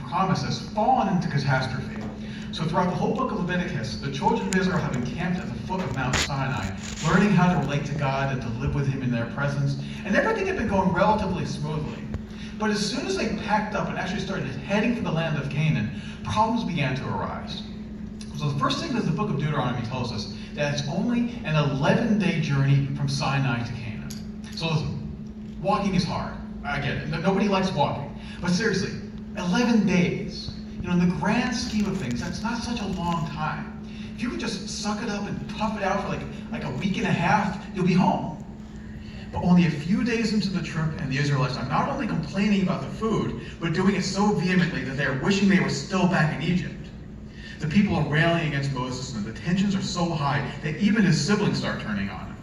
promise has fallen into catastrophe. So throughout the whole book of Leviticus, the children of Israel have encamped at the foot of Mount Sinai, learning how to relate to God and to live with him in their presence, and everything had been going relatively smoothly. But as soon as they packed up and actually started heading for the land of Canaan, problems began to arise. So the first thing that the book of Deuteronomy tells us that it's only an 11-day journey from Sinai to Canaan. So listen, walking is hard. I get it. Nobody likes walking. But seriously, 11 days. In the grand scheme of things, that's not such a long time. If you could just suck it up and tough it out for like a week and a half, you'll be home. But only a few days into the trip, and the Israelites are not only complaining about the food, but doing it so vehemently that they're wishing they were still back in Egypt. The people are railing against Moses, and the tensions are so high that even his siblings start turning on him.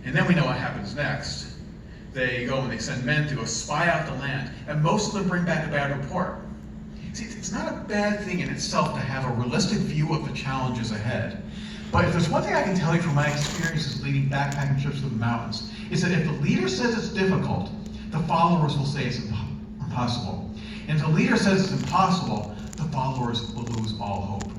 And then we know what happens next. They go and they send men to go spy out the land, and most of them bring back a bad report. See, it's not a bad thing in itself to have a realistic view of the challenges ahead. But if there's one thing I can tell you from my experiences leading backpacking trips to the mountains, is that if the leader says it's difficult, the followers will say it's impossible. And if the leader says it's impossible, the followers will lose all hope.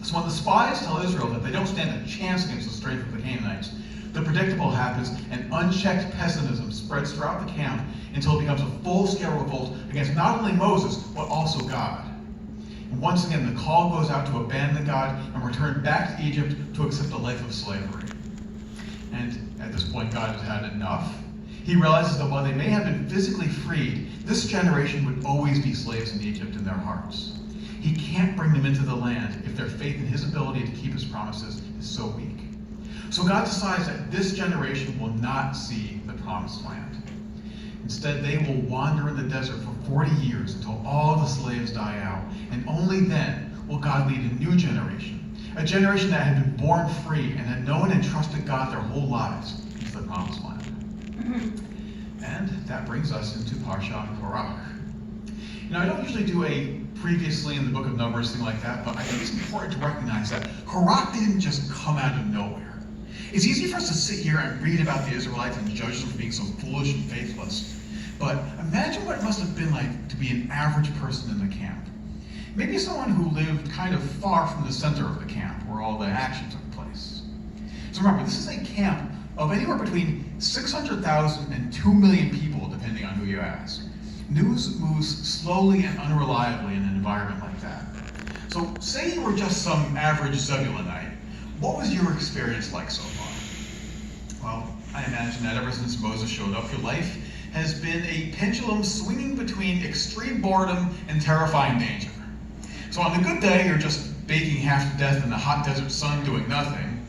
So when the spies tell Israel that they don't stand a chance against the strength of the Canaanites, the predictable happens, and unchecked pessimism spreads throughout the camp until it becomes a full-scale revolt against not only Moses, but also God. And once again, the call goes out to abandon God and return back to Egypt to accept a life of slavery. And at this point, God has had enough. He realizes that while they may have been physically freed, this generation would always be slaves in Egypt in their hearts. He can't bring them into the land if their faith in his ability to keep his promises is so weak. So God decides that this generation will not see the promised land. Instead, they will wander in the desert for 40 years until all the slaves die out, and only then will God lead a new generation, a generation that had been born free and had known and trusted God their whole lives into the promised land. And that brings us into Parsha Korah. I don't usually do a previously in the book of Numbers thing like that, but I think it's important to recognize that Korah didn't just come out of nowhere. It's easy for us to sit here and read about the Israelites and judge them for being so foolish and faithless. But imagine what it must have been like to be an average person in the camp. Maybe someone who lived kind of far from the center of the camp where all the action took place. So remember, this is a camp of anywhere between 600,000 and 2 million people, depending on who you ask. News moves slowly and unreliably in an environment like that. So say you were just some average Zebulonite. What was your experience like so far? Well, I imagine that ever since Moses showed up, your life has been a pendulum swinging between extreme boredom and terrifying danger. So on the good day, you're just baking half to death in the hot desert sun doing nothing.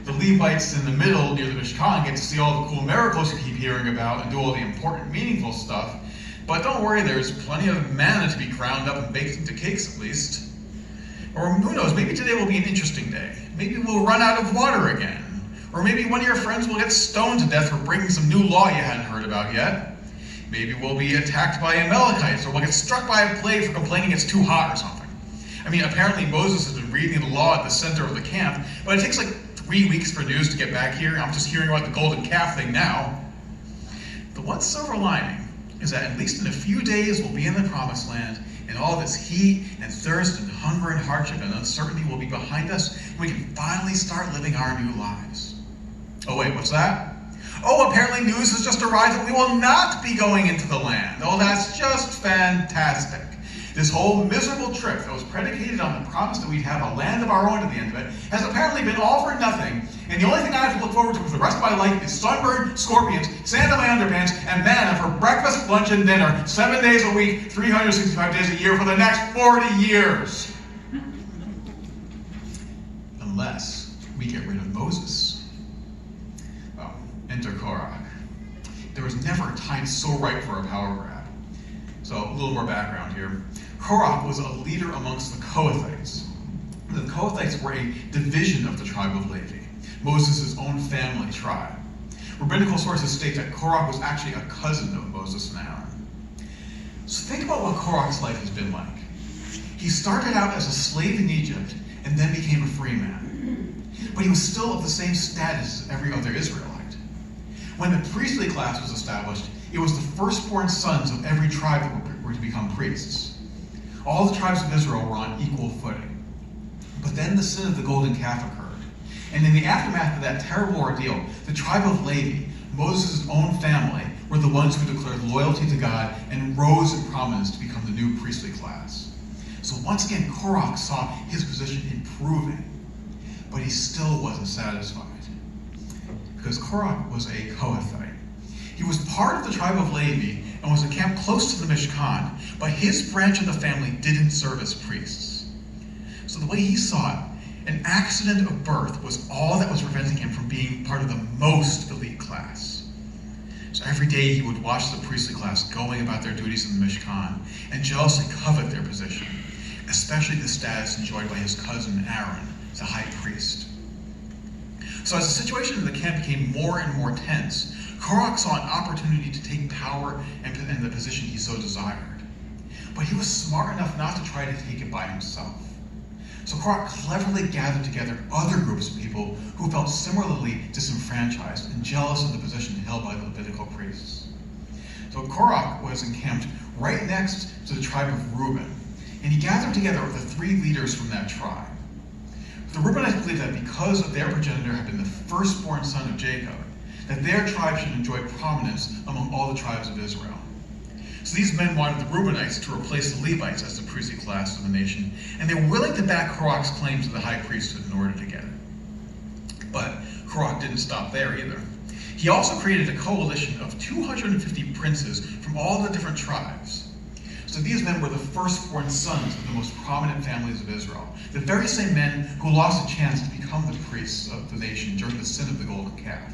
The Levites in the middle near the Mishkan get to see all the cool miracles you keep hearing about and do all the important, meaningful stuff. But don't worry, there's plenty of manna to be ground up and baked into cakes at least. Or who knows, maybe today will be an interesting day. Maybe we'll run out of water again. Or maybe one of your friends will get stoned to death for bringing some new law you hadn't heard about yet. Maybe we'll be attacked by Amalekites, or we'll get struck by a plague for complaining it's too hot or something. I mean, apparently Moses has been reading the law at the center of the camp, but it takes like 3 weeks for news to get back here. I'm just hearing about the golden calf thing now. The one silver lining is that at least in a few days we'll be in the promised land, and all this heat and thirst and hunger and hardship and uncertainty will be behind us, and we can finally start living our new lives. Oh wait, what's that? Oh, apparently news has just arrived that we will not be going into the land. Oh, that's just fantastic. This whole miserable trip that was predicated on the promise that we'd have a land of our own at the end of it has apparently been all for nothing, and the only thing I have to look forward to for the rest of my life is sunburned, scorpions, sand on my underpants, and manna for breakfast, lunch, and dinner, 7 days a week, 365 days a year for the next 40 years. Unless we get rid of Moses. Oh, enter Korah. There was never a time so ripe for a power grab. So a little more background here. Korah was a leader amongst the Kohathites. The Kohathites were a division of the tribe of Levi, Moses' own family tribe. Rabbinical sources state that Korah was actually a cousin of Moses and Aaron. So think about what Korah's life has been like. He started out as a slave in Egypt and then became a free man. But he was still of the same status as every other Israelite. When the priestly class was established, it was the firstborn sons of every tribe that were to become priests. All the tribes of Israel were on equal footing. But then the sin of the golden calf occurred. And in the aftermath of that terrible ordeal, the tribe of Levi, Moses' own family, were the ones who declared loyalty to God and rose in prominence to become the new priestly class. So once again, Korah saw his position improving, but he still wasn't satisfied. Because Korah was a Kohathite. He was part of the tribe of Levi and was encamped close to the Mishkan, but his branch of the family didn't serve as priests. So the way he saw it, an accident of birth was all that was preventing him from being part of the most elite class. So every day he would watch the priestly class going about their duties in the Mishkan and jealously covet their position, especially the status enjoyed by his cousin Aaron, the high priest. So as the situation in the camp became more and more tense, Korah saw an opportunity to take power and the position he so desired. But he was smart enough not to try to take it by himself. So Korah cleverly gathered together other groups of people who felt similarly disenfranchised and jealous of the position held by the Levitical priests. So Korah was encamped right next to the tribe of Reuben, and he gathered together the three leaders from that tribe. The Reubenites believed that because of their progenitor had been the firstborn son of Jacob, that their tribe should enjoy prominence among all the tribes of Israel. So these men wanted the Reubenites to replace the Levites as the priestly class of the nation, and they were willing to back Korah's claim to the high priesthood in order to get it. But Korah didn't stop there either. He also created a coalition of 250 princes from all the different tribes. So these men were the firstborn sons of the most prominent families of Israel, the very same men who lost a chance to become the priests of the nation during the sin of the golden calf.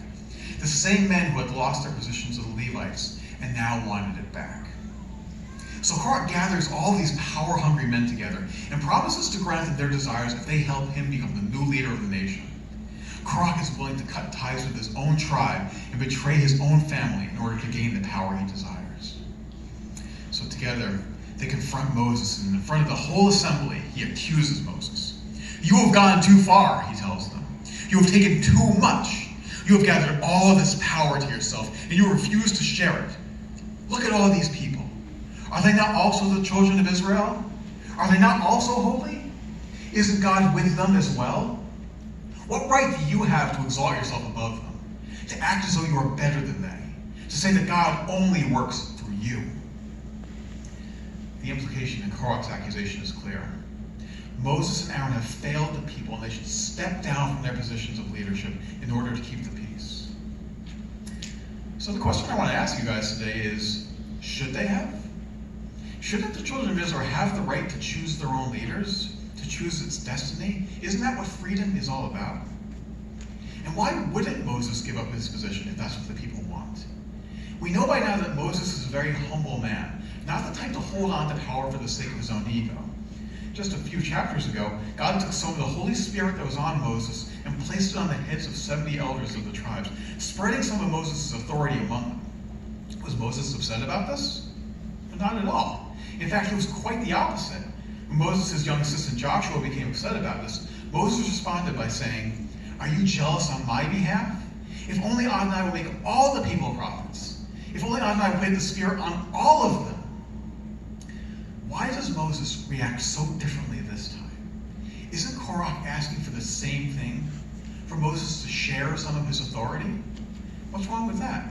The same men who had lost their positions to the Levites and now wanted it back. So Korah gathers all these power-hungry men together and promises to grant them their desires if they help him become the new leader of the nation. Korah is willing to cut ties with his own tribe and betray his own family in order to gain the power he desires. So together, they confront Moses, and in front of the whole assembly, he accuses Moses. "You have gone too far," he tells them. "You have taken too much. You have gathered all of this power to yourself, and you refuse to share it. Look at all these people. Are they not also the children of Israel? Are they not also holy? Isn't God with them as well? What right do you have to exalt yourself above them, to act as though you are better than they, to say that God only works through you?" The implication in Korah's accusation is clear. Moses and Aaron have failed the people, and they should step down from their positions of leadership in order to keep the peace. So the question I want to ask you guys today is, should they have? Shouldn't the children of Israel have the right to choose their own leaders, to choose its destiny? Isn't that what freedom is all about? And why wouldn't Moses give up his position if that's what the people want? We know by now that Moses is a very humble man, not the type to hold on to power for the sake of his own ego. Just a few chapters ago, God took some of the Holy Spirit that was on Moses and placed it on the heads of 70 elders of the tribes, spreading some of Moses' authority among them. Was Moses upset about this? Not at all. In fact, it was quite the opposite. When Moses' young assistant Joshua became upset about this, Moses responded by saying, "Are you jealous on my behalf? If only God and I would make all the people prophets. If only God and I would place the Spirit on all of them." Why does Moses react so differently this time? Isn't Korah asking for the same thing? For Moses to share some of his authority? What's wrong with that?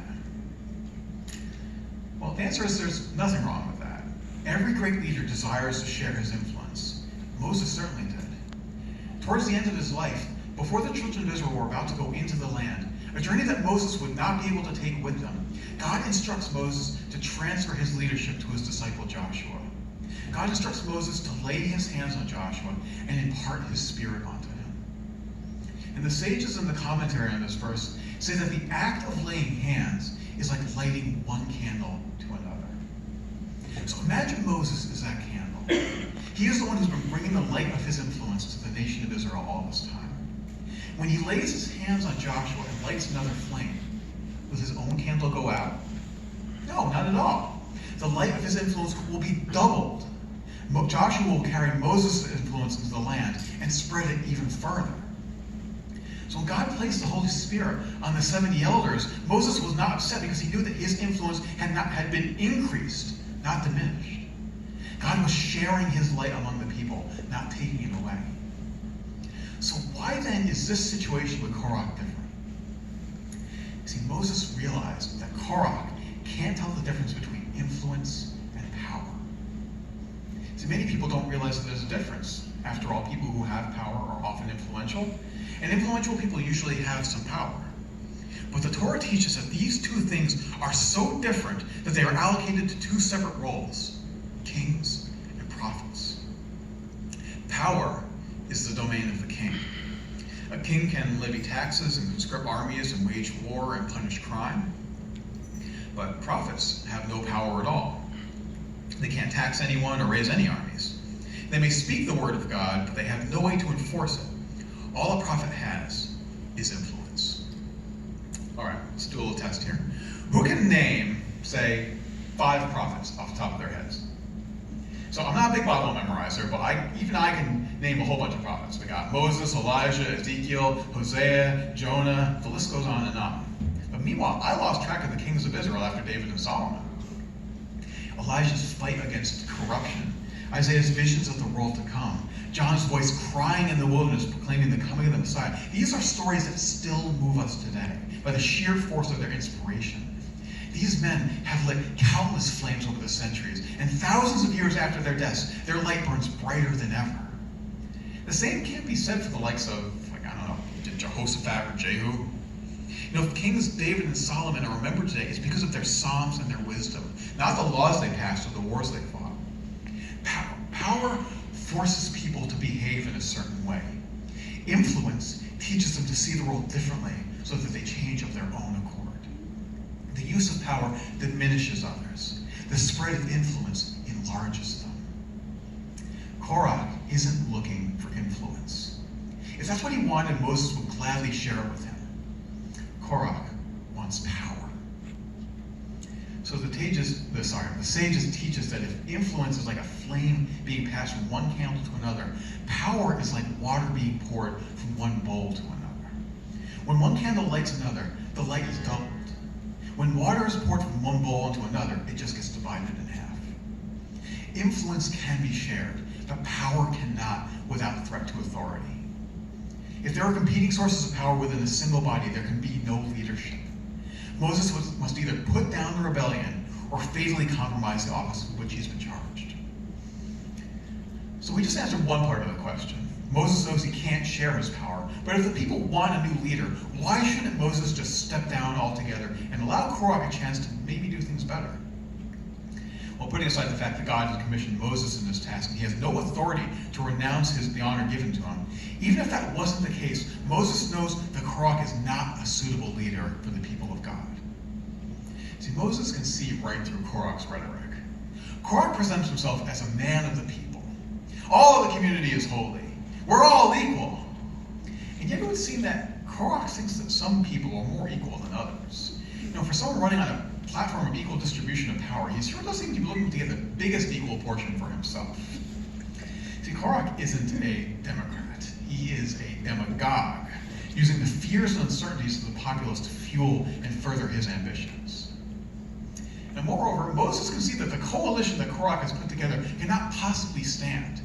Well, the answer is there's nothing wrong with that. Every great leader desires to share his influence. Moses certainly did. Towards the end of his life, before the children of Israel were about to go into the land, a journey that Moses would not be able to take with them, God instructs Moses to transfer his leadership to his disciple Joshua. God instructs Moses to lay his hands on Joshua and impart his spirit onto him. And the sages in the commentary on this verse say that the act of laying hands is like lighting one candle to another. So imagine Moses is that candle. He is the one who's been bringing the light of his influence to the nation of Israel all this time. When he lays his hands on Joshua and lights another flame, will his own candle go out? No, not at all. The light of his influence will be doubled. Joshua will carry Moses' influence into the land and spread it even further. So when God placed the Holy Spirit on the 70 elders, Moses was not upset because he knew that his influence had been increased, not diminished. God was sharing his light among the people, not taking it away. So why then is this situation with Korah different? See, Moses realized that Korah can't tell the difference between influence and power. See, many people don't realize that there's a difference. After all, people who have power are often influential, and influential people usually have some power. But the Torah teaches that these two things are so different that they are allocated to two separate roles, kings and prophets. Power is the domain of the king. A king can levy taxes and conscript armies and wage war and punish crime. But prophets have no power at all. They can't tax anyone or raise any armies. They may speak the word of God, but they have no way to enforce it. All a prophet has is influence. All right, let's do a little test here. Who can name, say, 5 prophets off the top of their heads? So I'm not a big Bible memorizer, but even I can name a whole bunch of prophets. We got Moses, Elijah, Ezekiel, Hosea, Jonah, the list goes on and on. But meanwhile, I lost track of the kings of Israel after David and Solomon. Elijah's fight against corruption, Isaiah's visions of the world to come, John's voice crying in the wilderness proclaiming the coming of the Messiah. These are stories that still move us today by the sheer force of their inspiration. These men have lit countless flames over the centuries, and thousands of years after their deaths, their light burns brighter than ever. The same can't be said for the likes of, Jehoshaphat or Jehu. If Kings David and Solomon are remembered today, it's because of their psalms and their wisdom, not the laws they passed or the wars they fought. Power forces people to behave in a certain way. Influence teaches them to see the world differently so that they change of their own accord. The use of power diminishes others. The spread of influence enlarges them. Korah isn't looking for influence. If that's what he wanted, Moses would gladly share it with him. Korah wants power. So the sages teach us that if influence is like a flame being passed from one candle to another, power is like water being poured from one bowl to another. When one candle lights another, the light is doubled. When water is poured from one bowl into another, it just gets divided in half. Influence can be shared, but power cannot without threat to authority. If there are competing sources of power within a single body, there can be no leadership. Moses must either put down the rebellion or fatally compromise the office with which he's been charged. So we just answered one part of the question. Moses knows he can't share his power, but if the people want a new leader, why shouldn't Moses just step down altogether and allow Korah a chance to maybe do things better? Well, putting aside the fact that God has commissioned Moses in this task, and he has no authority to renounce the honor given to him, even if that wasn't the case, Moses knows that Korah is not a suitable leader for the people of God. See, Moses can see right through Korah's rhetoric. Korah presents himself as a man of the people. All of the community is holy. We're all equal. And yet it would seem that Korah thinks that some people are more equal than others. For someone running on a platform of equal distribution of power, he sure does seem to be looking to get the biggest equal portion for himself. See, Korah isn't a Democrat. He is a demagogue, using the fears and uncertainties of the populace to fuel and further his ambitions. And moreover, Moses can see that the coalition that Korah has put together cannot possibly stand.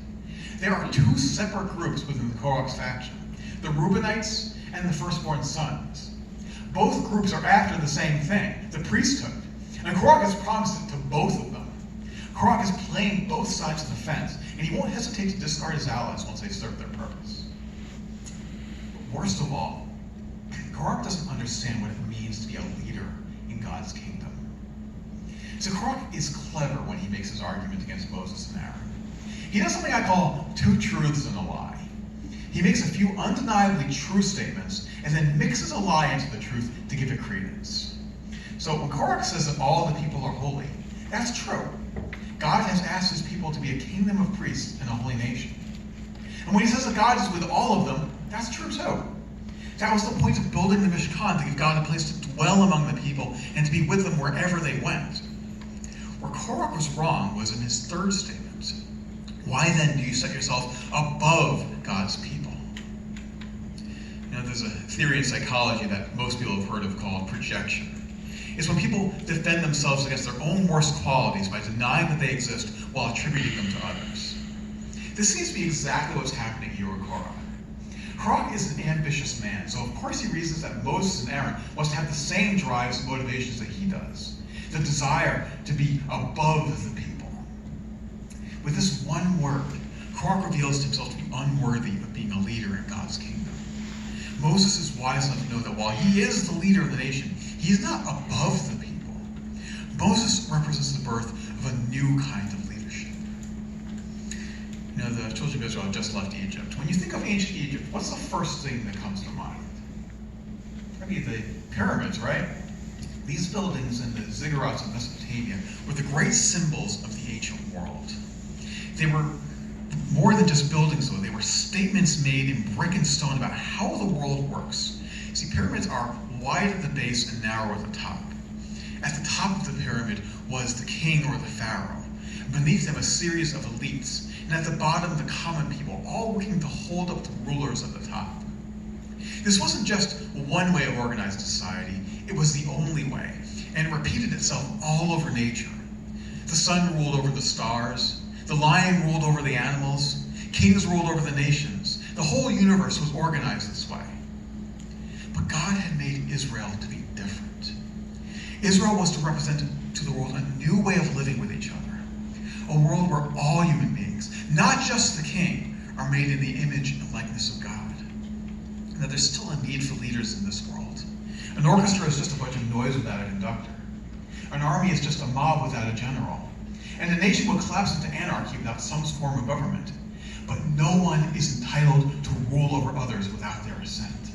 There are 2 separate groups within the Korah's faction, the Reubenites and the firstborn sons. Both groups are after the same thing, the priesthood. And Korah has promised it to both of them. Korah is playing both sides of the fence, and he won't hesitate to discard his allies once they serve their purpose. But worst of all, Korah doesn't understand what it means to be a leader in God's kingdom. So Korah is clever when he makes his argument against Moses and Aaron. He does something I call 2 truths and a lie. He makes a few undeniably true statements and then mixes a lie into the truth to give it credence. So when Korah says that all the people are holy, that's true. God has asked his people to be a kingdom of priests and a holy nation. And when he says that God is with all of them, that's true too. That was the point of building the Mishkan, to give God a place to dwell among the people and to be with them wherever they went. Where Korah was wrong was in his 3rd statement. Why then do you set yourself above God's people? There's a theory in psychology that most people have heard of called projection. It's when people defend themselves against their own worst qualities by denying that they exist while attributing them to others. This seems to be exactly what's happening here with Korah. Korah is an ambitious man, so of course he reasons that Moses and Aaron must have the same drives and motivations that he does, the desire to be above the people. With this one word, Korah reveals himself to be unworthy of being a leader in God's kingdom. Moses is wise enough to know that while he is the leader of the nation, he is not above the people. Moses represents the birth of a new kind of leadership. You know, the children of Israel have just left Egypt. When you think of ancient Egypt, what's the first thing that comes to mind? Maybe the pyramids, right? These buildings and the ziggurats of Mesopotamia were the great symbols of the ancient world. They were more than just buildings, though. They were statements made in brick and stone about how the world works. See, pyramids are wide at the base and narrow at the top. At the top of the pyramid was the king or the pharaoh. Beneath them, a series of elites. And at the bottom, the common people, all working to hold up the rulers at the top. This wasn't just one way of organized society. It was the only way, and it repeated itself all over nature. The sun ruled over the stars. The lion ruled over the animals. Kings ruled over the nations. The whole universe was organized this way. But God had made Israel to be different. Israel was to represent to the world a new way of living with each other. A world where all human beings, not just the king, are made in the image and likeness of God. And that there's still a need for leaders in this world. An orchestra is just a bunch of noise without a conductor. An army is just a mob without a general. And a nation will collapse into anarchy without some form of government. But no one is entitled to rule over others without their assent.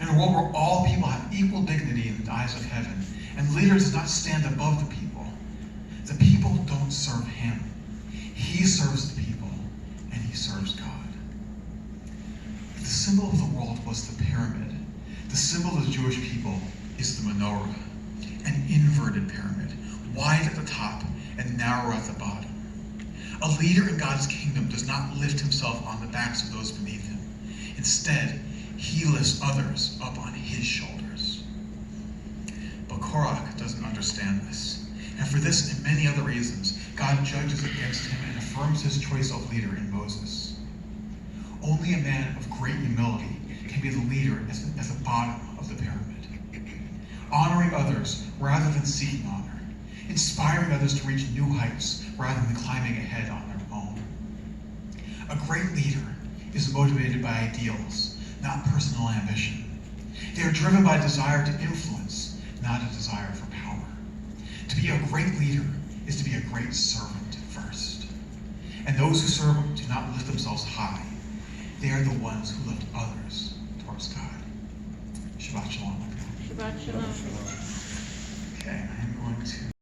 In a world where all people have equal dignity in the eyes of heaven, and leader does not stand above the people don't serve him. He serves the people, and he serves God. The symbol of the world was the pyramid. The symbol of the Jewish people is the menorah, an inverted pyramid, wide at the top and narrow at the bottom. A leader in God's kingdom does not lift himself on the backs of those beneath him. Instead, he lifts others up on his shoulders. But Korah doesn't understand this. And for this and many other reasons, God judges against him and affirms his choice of leader in Moses. Only a man of great humility can be the leader at the bottom of the pyramid. Honoring others rather than seeking honor. Inspiring others to reach new heights rather than climbing ahead on their own. A great leader is motivated by ideals, not personal ambition. They are driven by a desire to influence, not a desire for power. To be a great leader is to be a great servant first. And those who serve do not lift themselves high. They are the ones who lift others towards God. Shabbat Shalom, everyone. Shabbat Shalom. Okay, I'm going to